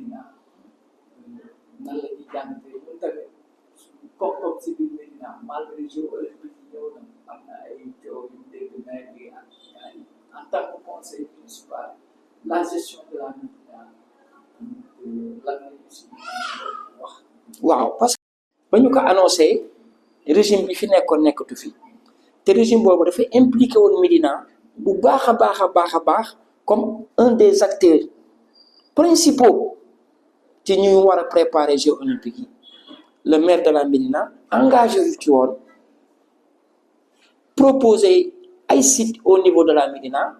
Médina nan la ñuy jàngatee ñun tamit comme si biir Médina malgré Jeux olympiques yi ñëw na am na ay coow yu dégg maire bi ak en tant que conseil municipal la gestion de la Médina lan la ñu si wax. waaw parce que ba ñu ko annoncé régime bi fi nekkoon nekkatu fi te régime boobu dafa impliqué woon Médina bu baax a baax a baax a baax comme un des acteurs principaux ci ñuy war a préparer Jeux olympiques yi le maire de la Médina engagé wu ci woon proposer ay sites au niveau de la Médina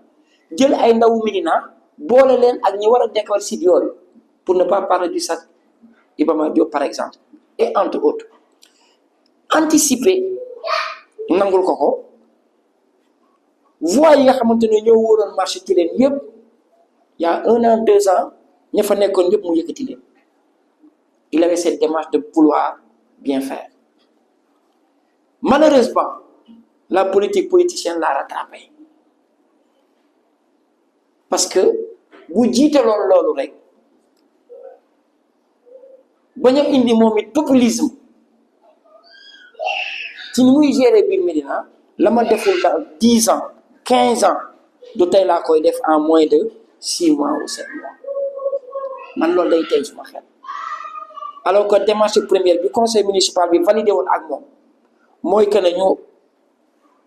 jël ay ndawu Médina boole leen ak ñi war a décorer sites yooyu pour ne pas parler du stade Iba Mar Diop par exemple et entre autres anticiper nangul ko voies yi nga xamante ne ñoo waroon marché ci leen yëpp y a 1 an 2 ans ña fa nekkoon yëpp mu yëkkati leen il avait cette démarche de vouloir bien faire malheureusement la politique politicienne l'a rattrapé parce que bu jiitaloon loolu rek bañ a indi moom it populisme ci ni muy gérer biir Médina la ma deful daal 10 ans 15 ans du tey laa koy def en moins de 6 mois ou 7 mois man loolu day tey suma xel alors que démarche première bi conseil municipal bi validé woon ak moom mooy que ne ñu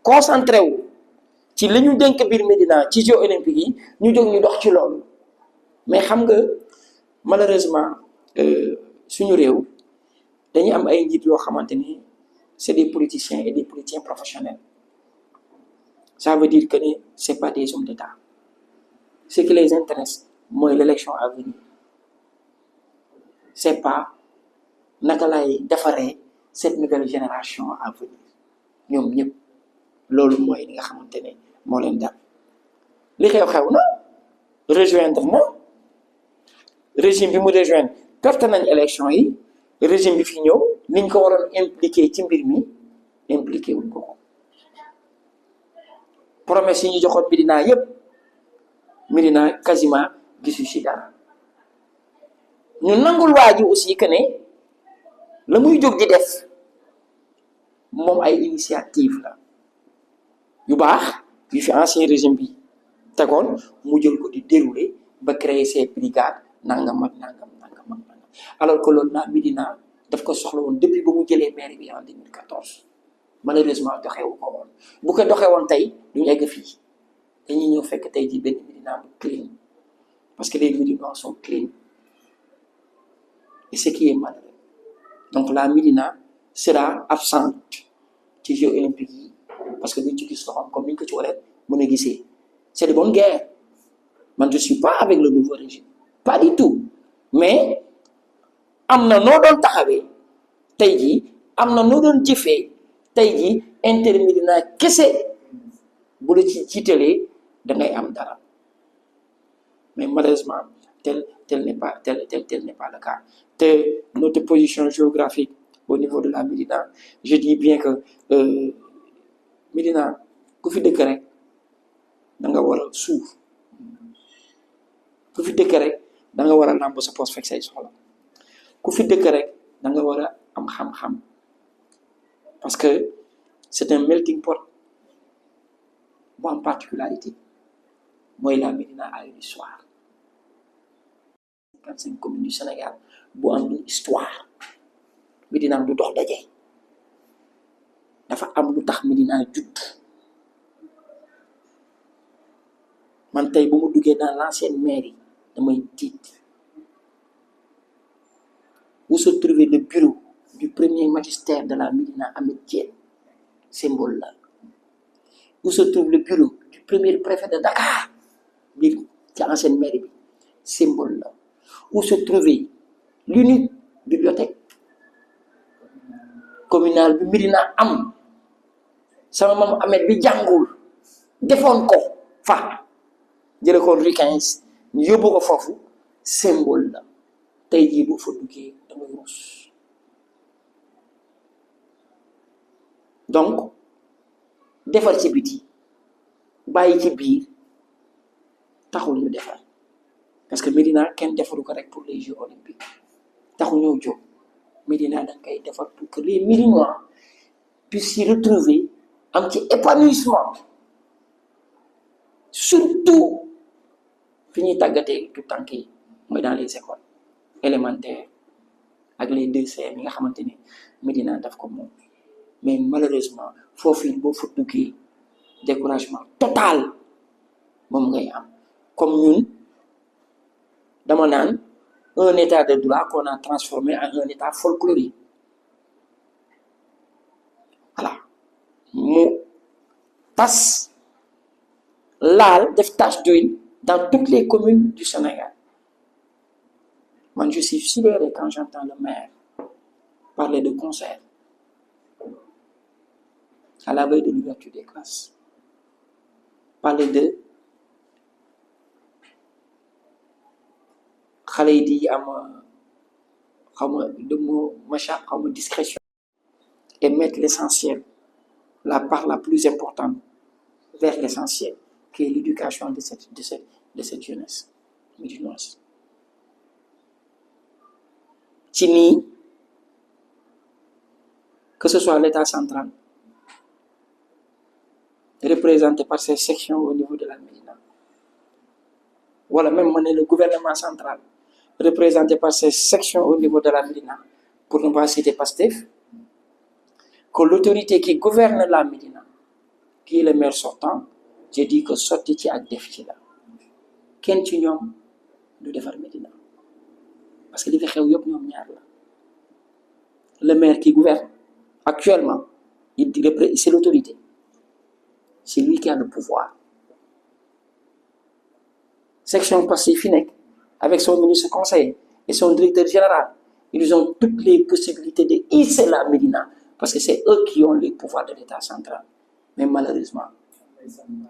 concentré wu ci li ñu dénk biir Médina ci Jeux olympiques yi ñu jóg ñu dox ci loolu mais xam nga malheureusement suñu réew dañuy am ay njiit yoo xamante ni c'est des politiciens et des politiciens professionnels ça veut dire que ne c'est pas des hommes d'État ce qui les intéresse mooy l'élection à venir c'est pas naka lay defaree cette nouvelle génération à venir ñoom ñëpp loolu mooy li nga xamante ne moo leen dal li xew na rejoindre na régime bi mu rejoindre perte nañ élection yi régime bi fi ñëw niñ ko waroon impliqué ci mbir mi impliqué wuñ ko promesse yi ñu joxoon Médina yëpp Médina quasiment gisu ci dara ñu nangul waa ji aussi que ne la muy jóg di def moom ay initiative la yu baax yu fi ancien régime bi tegoon mu jël ko di dérouler ba créer ces brigades nangam ak nangam alors que loolu naa Médina daf ko soxla woon depuis ba mu jëlee maire bi en 2014 malheureusement doxewu ko woon bu ko doxee woon tey duñu egg fii dañuy ñëw fekk tey ji benn Médina bu clean parce que les Médinois sont clean et ce qui est malheureux donc la Médina sera absente ci Jeux olympiques yi parce que duñ ci gis loxoom comme ni ñu ko ci war a mën a gisee c'est de bonne guerre man je suis pas avec le nouveau régime pas du tout mais am na noo doon taxawee tey jii am na noo doon jëfee tey jii intérêt Médina kese bu la ci jiitalee da ngay am dara mais malheureusement tel n'est pas le cas te notre position géographique au niveau de la Médina je dis bien que Médina ku fi dëkk rek da nga war a suuf ku fi dëkk rek da nga war a làmb sa poche fekk say soxla ku fi dëkk rek da nga war a am xam-xam parce que c'est un melting pot bu am particularité mooy la Médina a une histoire 55 communes du Sénégal bu am une histoire Médina du dox daje dafa am lu tax Médina judd man tey bu mu duggee dans l'ancienne mairie damay tiit où se trouvait le bureau du premier magistère de la Médina Ahmed Diène symbole là où se trouve le bureau du premier préfet de Dakar biir ci ancienne mairie bi symbole là où se trouvait l'unique bibliothèque communale bi Médina am sama maam Ahmed bi jàngul defoon ko fa jële ko Rue 15 ñu yóbbu ko foofu symbole la tey jii boo fa duggee dangay rus donc defar ci biti bàyyi ci biir taxul ñu defar parce que Médina kenn defaru ko rek pour les Jeux olympiques taxu ñoo jóg Médina dañ koy defar pour que les Médinois puissent s'y retrouver am ci épanouissement surtout fi ñuy tàggatee tout tànk yi mooy dans les écoles élémentaires ak les 2CM yi nga xamante ni Médina daf ko moom mais malheureusement foofu it boo fa duggee découragement total moom ngay am comme ñun dama naan un état de droit qu'on a transformé en un état folklorique voilà mu tas laal def tache d'huile dans toutes les communes du Sénégal. Moi, je suis sidéré quand j'entends le maire parler de concert à la veille de l'ouverture des classes. Parler de xale yi di am de machin discrétion et mettre l'essentiel, la part la plus importante vers l'essentiel, qui est l'éducation de cette jeunesse médinoise. Ci nii que ce soit l'État central représenté par ses sections au niveau de la Médina, wala même le gouvernement central représenté par ses sections au niveau de la Médina, pour ne pas citer Pastef, que l'autorité qui gouverne la Médina, qui est le maire sortant, j'ai dit que sorti ci ak def ci la kenn ci ñoom du defar Médina parce que li fi xew yëpp ñoom ñaar la. Le maire qui gouverne actuellement, c'est l'autorité, c'est lui qui a le pouvoir. Section Pacifique, avec son ministre conseiller et son directeur général, ils ont toutes les possibilités de hisser la Médina parce que c'est eux qui ont les pouvoirs de l'État central. Mais malheureusement,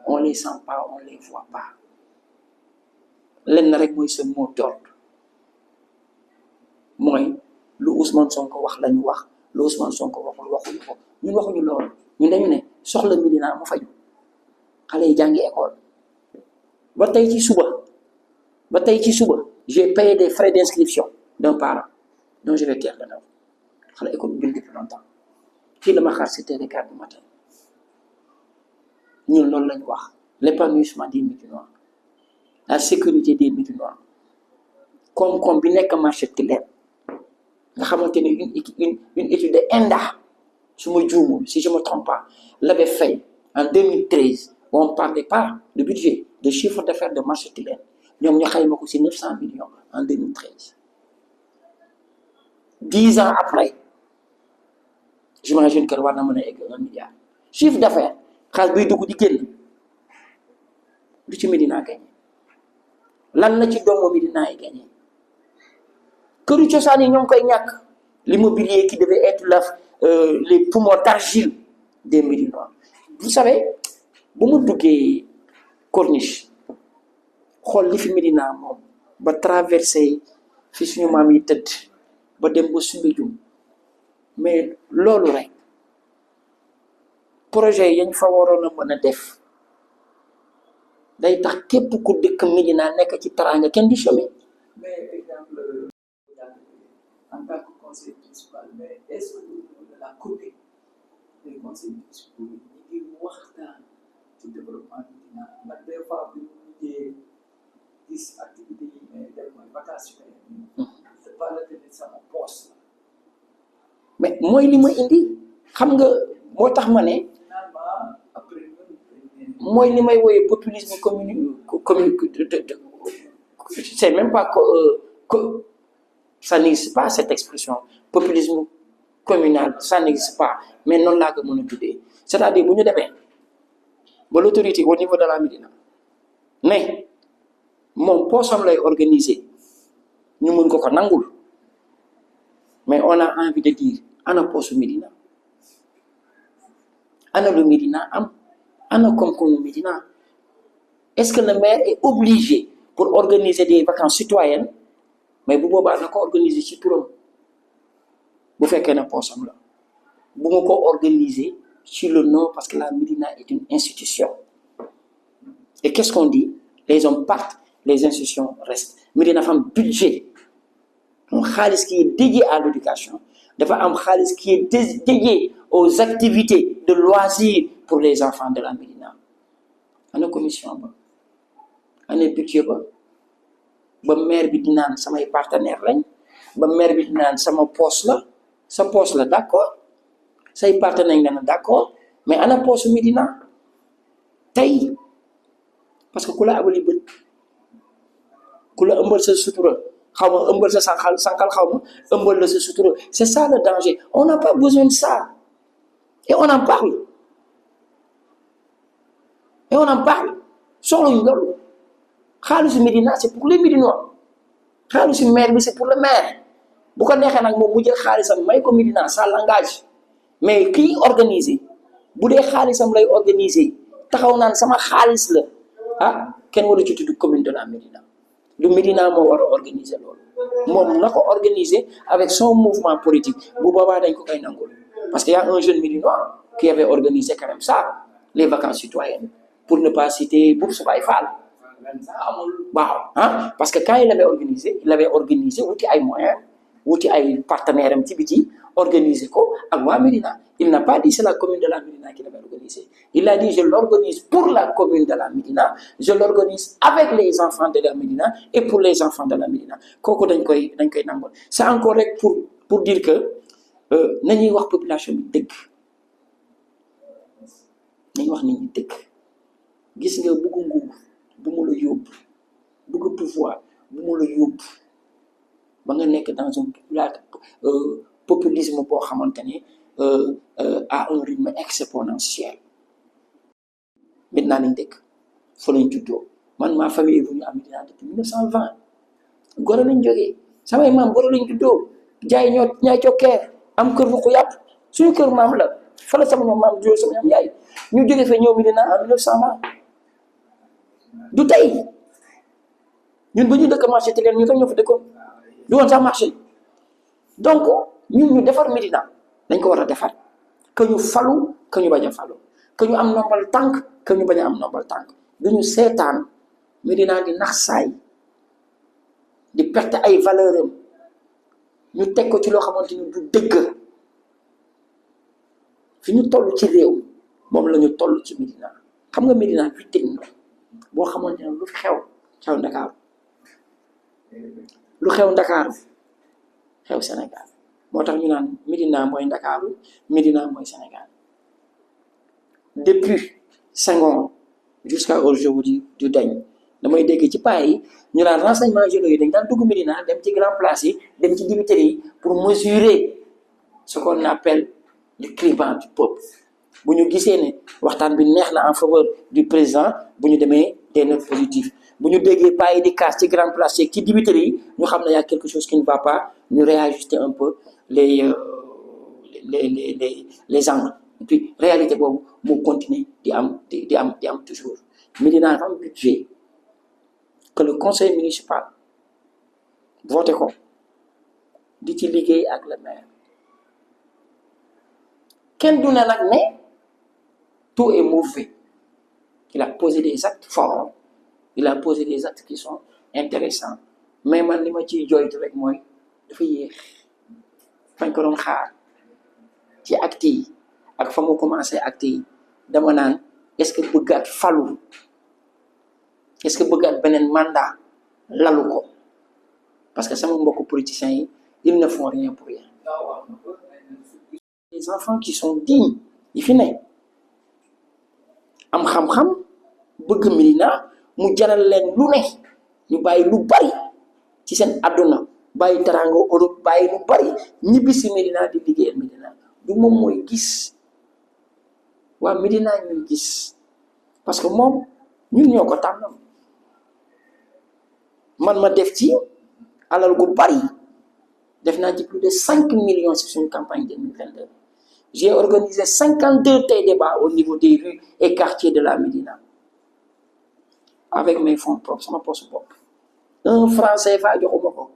on ne les sent pas, on ne les voit pas. Lenn rek mooy ce mot d'ordre mooy lu Ousmane Sonko wax lañu wax lu Ousmane Sonko waxul waxuñu ko ñun waxuñu loolu ñun dañu ne soxla Médina mu faju xale yi jàngi école ba tey ci suba j'ai payé des frais d'inscription d'un parent dont je vais taire le nom xale école bi depuis longtemps fii la ma xaar 7h15 du matin ñun loolu lañu wax l'épanouissement des Médinois, la sécurité des Médinois koom-koom bi nekk marché Tilène nga xamante ne une étude de ENDA su ma juumul si je me trompe pas l'avait fait en 2013 où on parlait pas de budget de chiffre d'affaires de marché Tilène ñoom ñu xayma ko si 900 millions en 2013 10 ans après j'imagine que war na mën a egg 1 milliard chiffre d'affaires xaalis biy dugg di génn lu ci Médina gagné lan la ci doomu Médina yi gagné këru cosaan yi ñoo ngi koy ñàkk l'immobilier qui devait être les poumons d'argile des Médinois. Vous savez bu mu duggee corniche xool li fi Médina moom ba traversé fi suñu maam yi tëdd ba dem ba Soumbédioune mais loolu rek projet yañ fa waroon a mën a def day tax képp ku dëkk Médina nekk ci teraanga kenn di chômer. Mais exemple en tant que conseiller municipal, mais est-ce que de la commune des conseils municipaux ñu ngi waxtaan ci développement Médina man des fois bu ñu gis activité yi mais dem mooy vacances c'est pas la télé sama poste mais mooy li ma indi xam nga moo tax ma ne finalement après mooy li may wooyee populisme c'est même pas que ça n'existe pas cette expression populisme communal ça n'existe pas mais noonu laa ko mën a tuddee c'est-à-dire bu ñu demee ba l'autorité au niveau de la Médina mais moom poosam lay organiser ñu mën ko nangul mais on a envie de dire ana poosu Médina ana lu Médina am ana koom-koomu Médina est-ce que le maire est obligé pour organiser des vacances citoyennes mais bu boobaa na ko organiser ci turam bu fekkee ne poosam la bu ma ko organiser sur le nom parce que la Médina est une institution et qu'est-ce qu'on dit les hommes partent les institutions restent Médina dafa am budget donc xaalis qui est dédié à l'éducation dafa am xaalis qui est dédié aux activités de loisirs pour les enfants de la Médina ana commission ba ana budget ba maire bi di naan samay partenaire lañ ba maire bi di naan sama poche la sa poche la d'accord say partenaire nga na d'accord mais ana poche Médina tey parce que ku la abali bët ku la ëmbal sa sutura xaw ma ëmbal sa sànqal xaw ma ëmbal la sa sutura c'est ça le danger on n'a pas besoin de ça et on en parle soxluñu loolu xaalisu Médina c'est pour les Médinois xaalisu maire bi c'est pour le maire bu ko neexee nag moom mu jël xaalisam may ko Médina ça l'engage mais kii organiser bu dee xaalisam lay organiser taxaw naan sama xaalis la ah kenn waru ci tudd commune de la Médina du Médina moo war a organiser loolu moom na ko organiser avec son mouvement politique bu boobaa dañ ko koy nangul parce que y a un jeune Médinois qui avait organisé quand même ça les vacances citoyennes pour ne pas citer Boubsou Baye Fall waaw ah parce que quand il avait organisé wuti ay moyens wuti ay partenaires am ci biti organiser ko ak waa Médina il n'a pas dit c'est la commune de la Médina qui l'avait organisé il a dit je l'organise pour la commune de la Médina je l'organise avec les enfants de la Médina et pour les enfants de la Médina kooku dañ koy nangol c'est encore rek pour dire que nañuy wax population bi dëgg nañuy wax nit ñi dëgg gis nga bëgg nguur bu mu la yóbbu bëgg pouvoir bu mu la yóbbu ba nga nekk dans un populisme boo xamante ne à un rythme exponentiel maintenant nañ dëkk fa lañ juddoo man ma famille est venue à Médina depuis 1920 Goro lañ jógee samay maam Goro lañ juddoo jaay ñaay cokkeer am kër bu ko yàpp suñu kër maam la fa la sama ñoom maam juddoo sama ñoom yaay ñu jógee fa ñëw Médina en 1920 du tey ñun ba ñu dëkk marché te leen ñu tam ñoo fa dëkkoon du woon sax marché donc ñun ñu defar Médina dañ ko war a defar que ñu falu que ñu bañ a falu que ñu am nombal tànk que ñu bañ a am nombal tànk du ñu seetaan Médina di nax saay di perte ay valeur am ñu teg ko ci loo xamante ni du dëgg fi ñu toll ci réew moom la ñu toll ci Médina xam nga Médina vitrine la boo xamante ne lu xew Ndakaaru lu xew Ndakaaru xew Sénégal moo tax ñu naan Médina mooy Ndakaaru Médina mooy Sénégal depuis Senghor jusqu'à aujourd'hui du dañ damay dégg ci paa yi ñu naan renseignements généraux yi dañ daan dugg Médina dem ci grand place yi dem ci dibiteri yi pour mesurer ce qu'on appelle le climat du peuple bu ñu gisee ne waxtaan bi neex na en faveur du président bu ñu demee des notes positives bu ñu déggee paa yi di casse ci grand place yi ci dibiteri yi ñu xam ne y a quelque chose qui ne va pas ñu réajuster un peu les angles et puis réalité boobu moo continuer di am toujours Médina dafa am budget que le conseil municipal voté ko di ci liggéey ak le maire kenn du ne nag ne tout est mauvais il a posé des actes forts il a posé des actes qui sont intéressants mais man li ma ciy jooytu rek mooy dafa yéex fañ ko doon xaar ci actes yi ak fa mu commencé actes yi dama naan est-ce que bëggaat falu est-ce que bëggaat beneen mandat lalu ko parce que sama mbokku politiciens yi ils ne font rien pour rien les enfants qui sont dignes yi fi ne am xam-xam bëgg Médina mu jaral leen lu ne ñu bàyyi lu bari ci seen àdduna bàyyi teraanga Europe bàyyi lu bari ñibbi si Médina di liggéeyal Médina du moom mooy gis waa Médina ñuy gis parce que moom ñun ñoo ko tànnam man ma def ci alal gu bari def naa ci plus de 5 millions sur suñu campagne 2022 j'ai organisé 52 débats au niveau des rues et quartiers de la Médina avec mes fonds propres sama poche bopp 1 franc CFA joxuma ko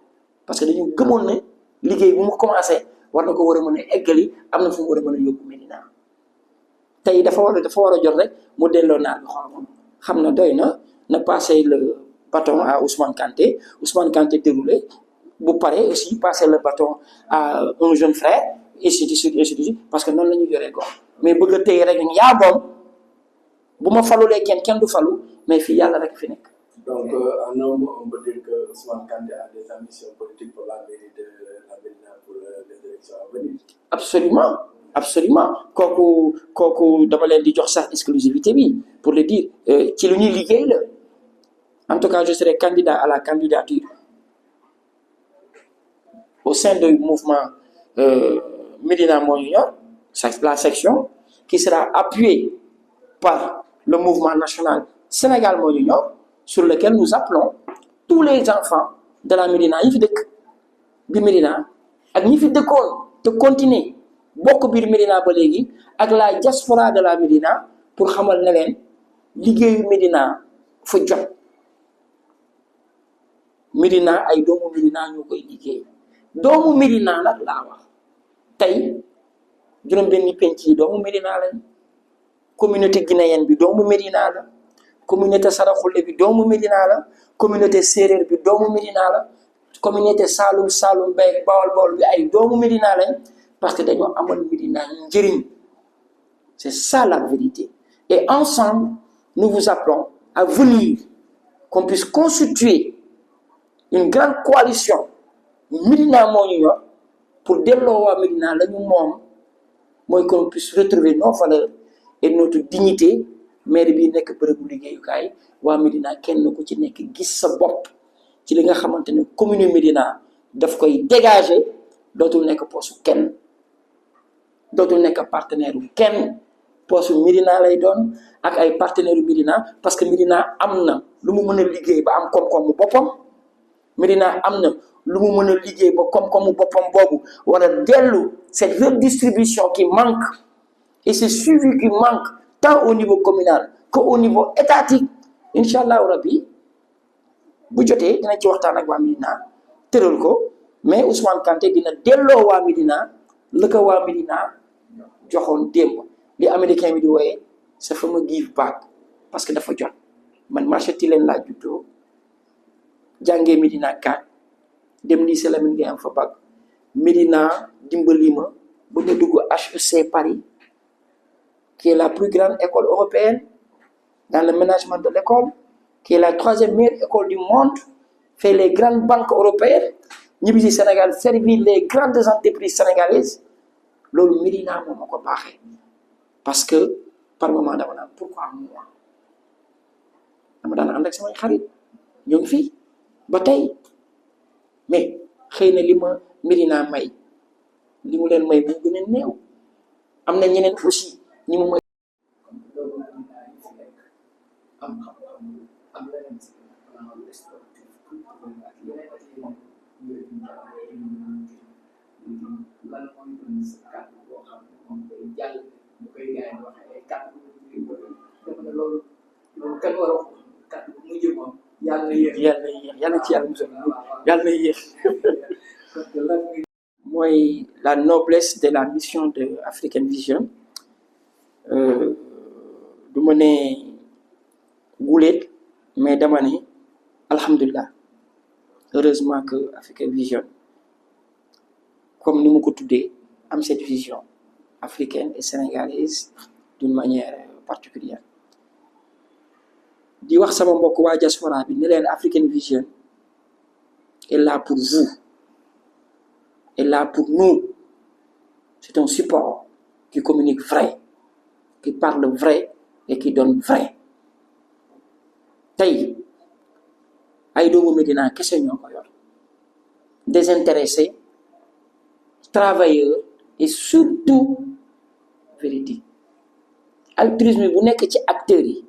parce que dañu gëmoon ne liggéey bu mu commencé war na ko war a mën a eggali am na fu mu war a mën a yóbbu Médina tey dafa war a jot rek mu delloo naar bi xoromam xam na doy na passé bâton à Ousmane Kanté déroulé bu paree aussi passer le bâton à un jeune frère ainsi de suite parce que noonu la ñu yoree gox mais bëgg a téye rek yaa moom bu ma falulee kenn du falu mais fii yàlla rek fi nekk. Donc, en un mot, on peut dire que Ousmane Kanté a des ambitions politiques pour la mairie de la Médina pour les élections à venir. Absolument kooku dama leen di jox sax exclusivité bi pour le dire ci lu ñuy liggéey la en tout cas je serai candidat à la candidature au sein du mouvement Médina moo ñu ñor la section qui sera appuyée par le mouvement national Sénégal moo ñu ñor sur lequel nous appelons tous les enfants de la Médina yi fi dëkk bi Médina ak ñi fi dëkkoon te continuer bokk biir Médina ba léegi ak la diaspora de la Médina pour xamal ne leen liggéeyu Médina fa jot Médina ay doomu Médina ñoo koy liggéey doomu Médina nag laa wax tey juróom-benni penc yi doomu Médina lañ communauté guinéenne bi doomu Médina la communauté Saraxule bi doomu Médina la communauté séeréer bi doomu Médina la communauté Saloum Bay Bawol bi ay doomu Médina lañ parce que dañoo amal Médina njëriñ c'est ça la vérité et ensemble nous vous appelons à venir qu'on puisse constituer une grande coalition Médina moo ñu yor pour delloo waa Médina la ñu moom mooy qu'on puisse retrouver nos valeurs et notre dignité maire bi nekk bërëbu liggéeyukaay waa Médina kenn ku ci nekk gis sa bopp ci li nga xamante ne commune Médina daf koy dégager dootul nekk poosu kenn dootul nekk partenaire u kenn poosu Médina lay doon ak ay partenaire u Médina parce que Médina am na lu mu mën a liggéey ba am koom-koomu boppam Médina am na lu mu mën a liggéey ba koom-koomu boppam boobu war a dellu cette redistribution qui manque et ce suivi qui manque tant au niveau communal qu'au niveau étatique incha allahu rabbi bu jotee dina ci waxtaan ak waa Médina tëral ko mais Ousmane Kanté dina delloo waa Médina la ko waa Médina joxoon démb li américain bi di wooyee sa fameux give back parce que dafa jot man marché Tilène laa juddoo jàngee Médina 4 dem lycée Lamine Gueye am fa bac Médina dimbali ma ba ma dugg HEC Paris qui est la plus grande école européenne dans le management de l'école, qui est la 3e meilleure école du monde, fait les grandes banques européennes, ñibbi si Sénégal servir les grandes entreprises sénégalaises loolu Médina moo ma ko baaxee parce que par moment dama naan pourquoi moi dama daan ànd ak samay xarit ñoo ngi fii ba tey mais xëy na li ma Médina may li mu leen may bu gën a néew am na ñeneen aussi ñi mu may am xam-xam am leneen si plan sportif ak yeneen lan mooy doon sa kàddu boo xam ne moom koy jàll bu koy gars yi waxee ay kàddu dafa ne loolu kan war a wax kàddu bu mujj moom yàlla ci yàlla musal yàlla yéex mooy la noblesse de la mission de African Vision du ma ne guléet mais dama ne alhamdulilah heureusement que African Vision comme ni mu ko tuddee am cette vision africaine et sénégalaise d'une manière particulière di wax sama mbokk waa diaspora bi ne leen African Vision est là pour vous est là pour nous c'est un support qui communique vrai qui parle vrai et qui donne vrai tey ay doomu Médina kese ñoo ko yor désintéressés travailleurs et surtout véridique altruisme bu nekk ci acteurs yi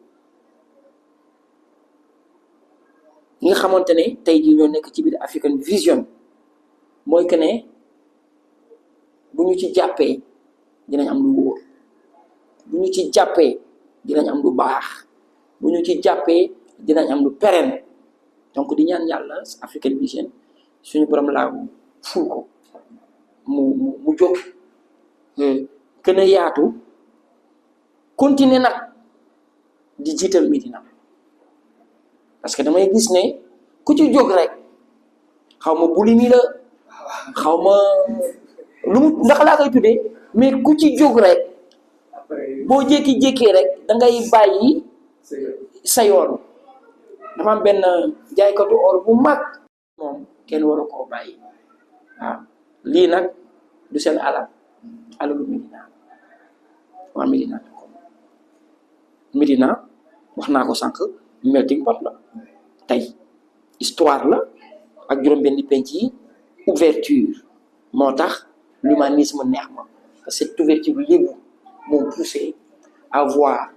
ñi nga xamante ne tey jii ñoo nekk ci biir African Vision mooy que ne bu ñu ci jàppee dinañ am lu wóor bu ñu ci jàppee dinañ am lu baax bu ñu ci jàppee dinañ am lu pérenne donc di ñaan yàlla African Vision suñu borom laa ful ko mu jóg gën a yaatu continuer nag di jiital Médina parce que damay gis ne ku ci jóg rek xaw ma bulimi la xaw ma lu mu ndax laa koy tuddee mais ku ci jóg rek après boo jékki-jékkee rek da ngay bàyyi sa yoon dafa am benn jaaykatu or bu mag moom kenn waru koo bàyyi waaw lii nag du seen alal alalu Médina waa Médina ko Médina wax naa ko sànq melting pot la tey histoire la ak juróom-benni penc yi ouverture moo tax l'humanisme neex ma parce que cette ouverture léegi m'ont poussé à voir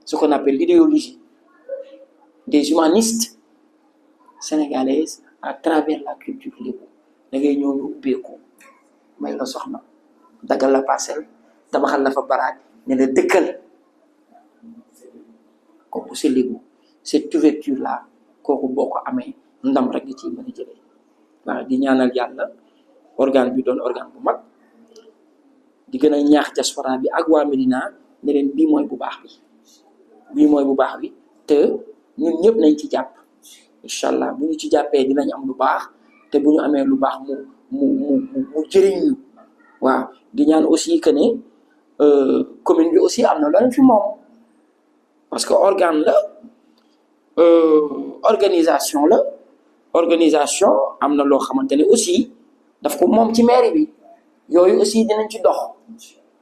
ce qu'on appelle l'idéologie des humanistes sénégalaises à travers la culture léegi da ngay ñëw ñu ubbeeku may la soxna dagal la parcelle tabaxal la fa baraag ne la dëkkal kooku c'est léegi cette ouverture là kooku boo ko amee ndam rek nga ciy mën a jëlee waaw di ñaanal yàlla organe bi doon organe bu mag di gën a ñaax diaspora bi ak waa Médina ne leen bii mooy bu baax bii mooy bu baax bi te ñun ñëpp nañ ci jàpp incha allah bu ñu ci jàppee dinañ am lu baax te bu ñu amee lu baax mu jëriñ ñu waaw di ñaan aussi que ne commune bi aussi am na loolu fi moom parce que organe la organisation am na loo xamante ne aussi daf ko moom ci mairie bi yooyu aussi dinañ ci dox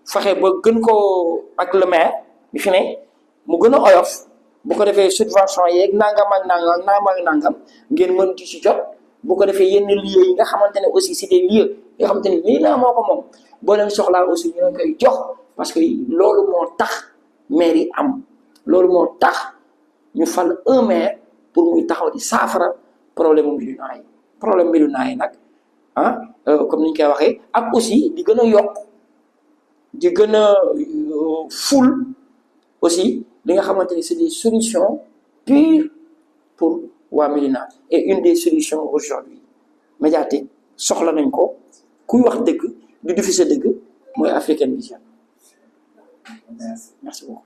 fexe ba gën ko ak le maire bi fi ne mu gën a oyof bu ko defee subvention yeeg nangam ak nangam ngeen mën ci jot bu ko defee yenn lieux yi nga xamante ne aussi c'est des lieux yoo xamante ne lii laa moo ko moom boo leen soxlaa aussi ñu leen koy jox parce que loolu moo tax maire yi am loolu moo tax ñu fal un maire pour muy taxaw di saafara problème mu Médina yi problème Médina yi nag comme ni ñu koy waxee ak aussi di gën a yokk di gën a ful aussi li nga xamante ni c'est des solutions pures pour waa Médina et une des solutions aujourd'hui médiatique soxla nañ ko kuy wax dëgg di diffuser dëgg mooy African Vision merci beaucoup